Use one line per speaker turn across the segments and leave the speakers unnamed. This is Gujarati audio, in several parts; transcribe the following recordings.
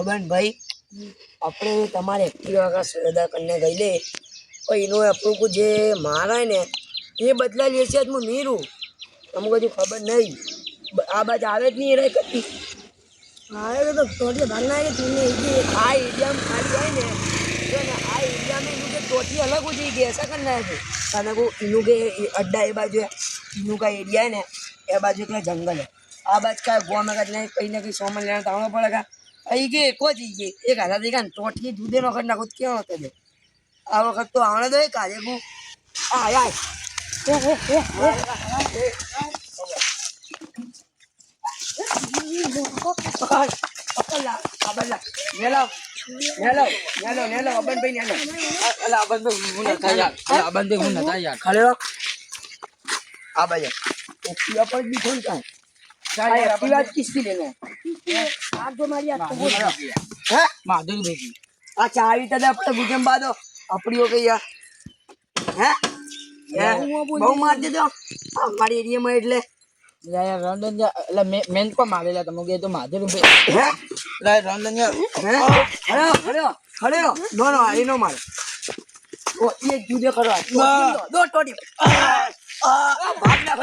ખબર ને ભાઈ આપણે તમારે એક્ટિવા કા સોદા કરીને ગઈ લે પણ એનો આપણું જે મારા ને એ બદલા લેશે જ હું મીરું અમુક હજુ ખબર નહીં આ બાજ આવે જ નહીં રે કદી આવે તો ટોટી ભાગના આવે તું આ એરિયામાં ખાલી હોય ને આ એરિયામાં એનું કે ટોટી અલગ ઉઠી ગઈ એસા કરી નાખે અને એનું કે અડ્ડા એ બાજુ એનું કાંઈ એરિયા ને એ બાજુ એટલે જંગલ હે આ બાજુ કાંઈ ગોમાં કાંઈ કંઈ ને કંઈ સોમન લેવા તાવણો પડે કા અહીં ગઈ એક જ ગઈ એક હાથા થઈ ગયા ને ટોટલી દૂધે વખત નાખો ક્યાં હતો બે આ વખત તો આવડે તો કાજે હું આ ચાવી તને આપણે ભૂકંપ બાદો આપડીઓ કઈ હે બહુ માર દીધો અમારી એરિયામાં એટલે
રંડન એટલે મેન કો મારેલા તમે કે તો માધુરી
હે
રંડન
ખડ્યો નો નો આઈ નો માર ઓ એ જુદે કરો દો ટોટી ભાગ ના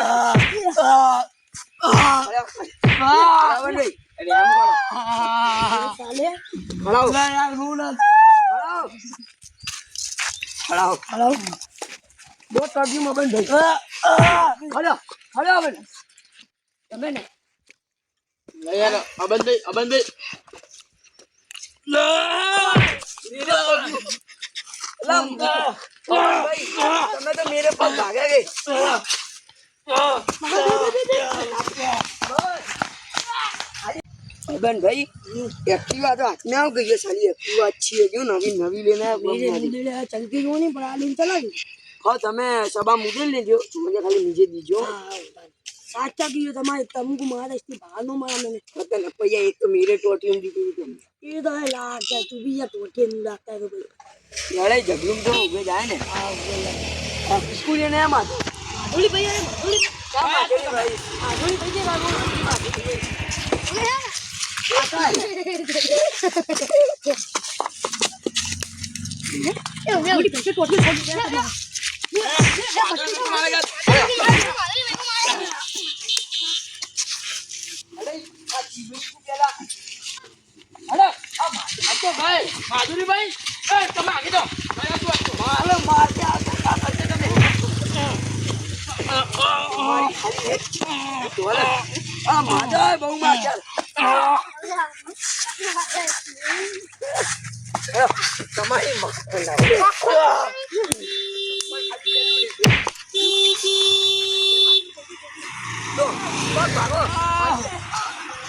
દો ટોટી માં બંધ હલો હલો તમે ને
અબંધ
તમે તો મેરે પાસ ભાગે ગઈ ભાઈ એક્ટિવા તો હાથમાં આવ ગઈ સાલી એક્ટિવા अच्छी है નવી લેના ચલતી જો નહીં પણ આ લઈને ચલાવી હા તમે સભા મુદલ લેજો મને ખાલી નીચે દીજો સાચા કીધું તમારે તમકુ મહારાષ્ટ્ર ભાનો મારા મને પતન પૈયા એક તો મેરે ટોટી में દીધું तुम ये तो है लाग जा तू भी या टोटी में लाता है भाई लड़ाई झगड़ू में तो उगे जाए ने हां स्कूल ने है माधुरी भैया है माधुरी क्या माधुरी भाई माधुरी भैया का माधुरी आता है ये माधुरी कैसे टोटी छोड़ दिया
માધુરી ભાઈ તમે આગળ જાઓ
મારે માર કે આ તમે આ માધા બહુ માર તમારી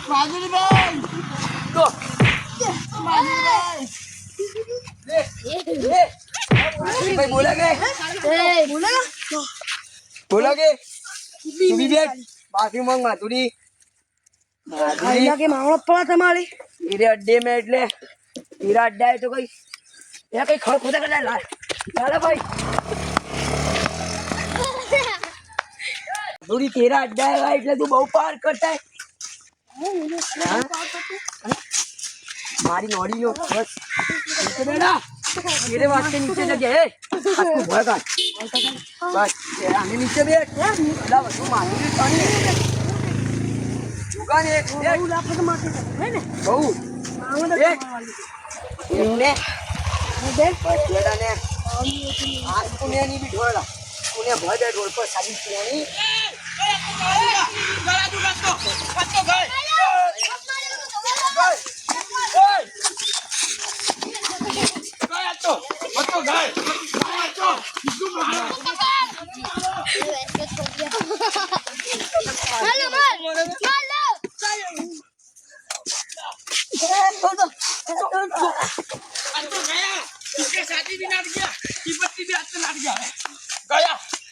માધુરી ભાઈ
તો बोला के बाकी मंग माधुरी के मांगो पड़ा तुम्हारे मेरे अड्डे में એટલે मेरा अड्डा है तो कोई या कहीं खड़ खोदा कर लाला भाई माधुरी तेरा अड्डा है भाई એટલે तू बहुत पार करता है मारी नौड़ी लो बस नीचे बैठा मेरे वास्ते नीचे जगह है आपको भय का बस आने नीचे बैठ ला तू मारी पानी दुकान एक बहु लाख तो मारते है ना बहु एक ने देख बेटा ने आज पुणे नहीं भी ढोला पुणे भय दे ढोल पर सारी पुणे
गला तू कत्तो गए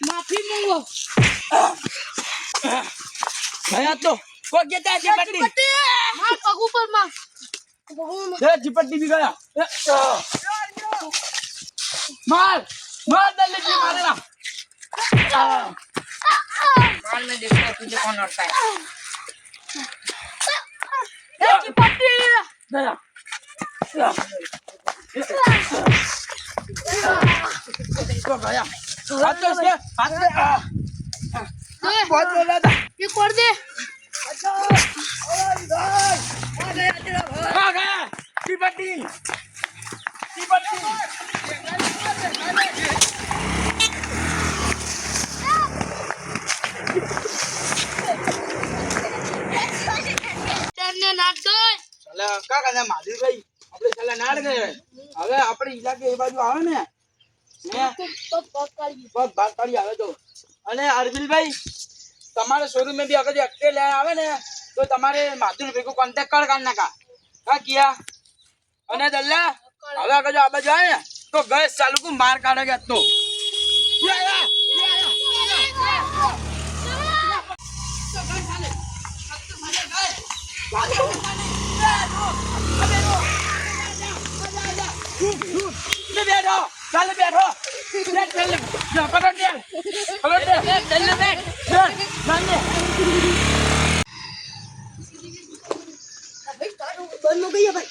माफी मांगो
गया तो को कहता है चिपट्टी
मार पगू पर मार
ये चिपट्टी भी गया मार मार दल्ले की मारेगा
मार में देखो तुझे कौन लड़ता है ये चिपट्टी
गया
तो गया हाथ तो इसके हाथ में बहुत बोला था
ये कर दे
आ गया टीपटी
તને નાખ દો
ચાલે કા કાને માધુભાઈ આપણે ચાલે નાડ ગયે હવે આપણે ઈલાકે એ બાજુ આવે ને પગ ભાગ કાઢી આવે તો અને અરવિલભાઈ તમારે શોરૂમે બી અગર અટકે લે આવે ને તો તમારે માધુર ભેગો કોન્ટેક્ટ કર નાખા હા કિયા અને દલ્લા હવે અગર જો આ બાજુ આવે ને તો ગેસ ચાલુ કો માર કાઢે કે તો બેઠો ચાલે બેઠો પકડ દે
બંધ ગઈ ભાઈ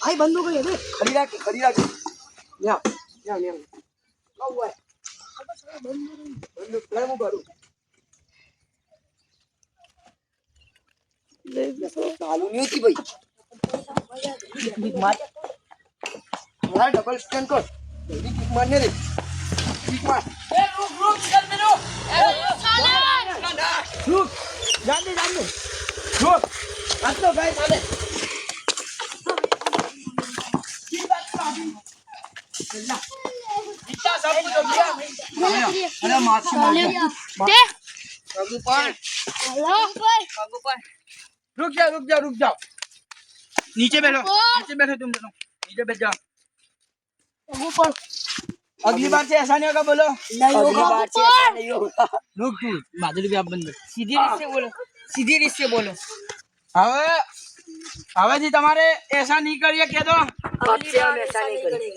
ભાઈ બંધ ગઈ હવે ખડી રાખી લ્યા આવ ભાઈ બંધ પ્લાય હું કરું ચાલુ નહીં હતી ભાઈ માર મારા ડબલ સ્કેન કર જલ્દી કિક મારને રે કિક માર
એ રૂક ચલ મેરો રૂક જાન દે રૂક આ તો ભાઈ ચાલે की बात काफी चलना इतना सब कुछ हो गया अरे माफी मांग
તે
કાબુ પાડ
હેલો ભાઈ
કાબુ પાડ
रुक जाओ नीचे बैठो तुम दोनों नीचे बैठ जाओ
ऊपर
अगली बार से ऐसा नहीं होगा बोलो
અગલી બાર છે ऐसा नहीं होगा
रुक तू माधुरी भी आप बंद
सीधी રીત से बोलो
હવે जी તમારે ऐसा नहीं करिए कह दो
अब से हम ऐसा नहीं करेंगे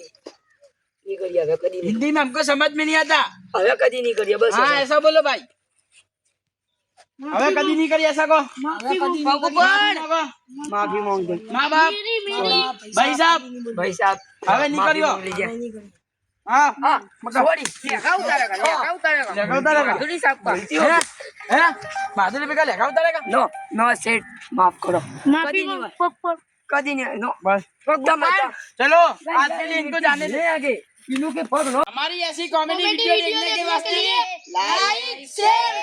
હવે કદી નહીં
हिंदी में हमको समझ में नहीं आता
હવે કદી નહીં કરીએ બસ
हाँ ऐसा बोलो भाई હવે કદી नहीं करिए ऐसा को
માફી માંગ દે
माँ बाप भाई साहब હવે नहीं करियो हाँ
સોરી
लेखा उतारेगा है माधुरी पे का लेखा उतारेगा
નો નો સેટ માફ કરો
માફી
કદી નહીં
પગ પર
કદી નહીં નો
बस
एकदम अच्छा
चलो आज के लिए इनको जाने दे
आगे इन्हों के पग लो
हमारी ऐसी कॉमेडी वीडियो देखने के वास्ते
लाइक शेयर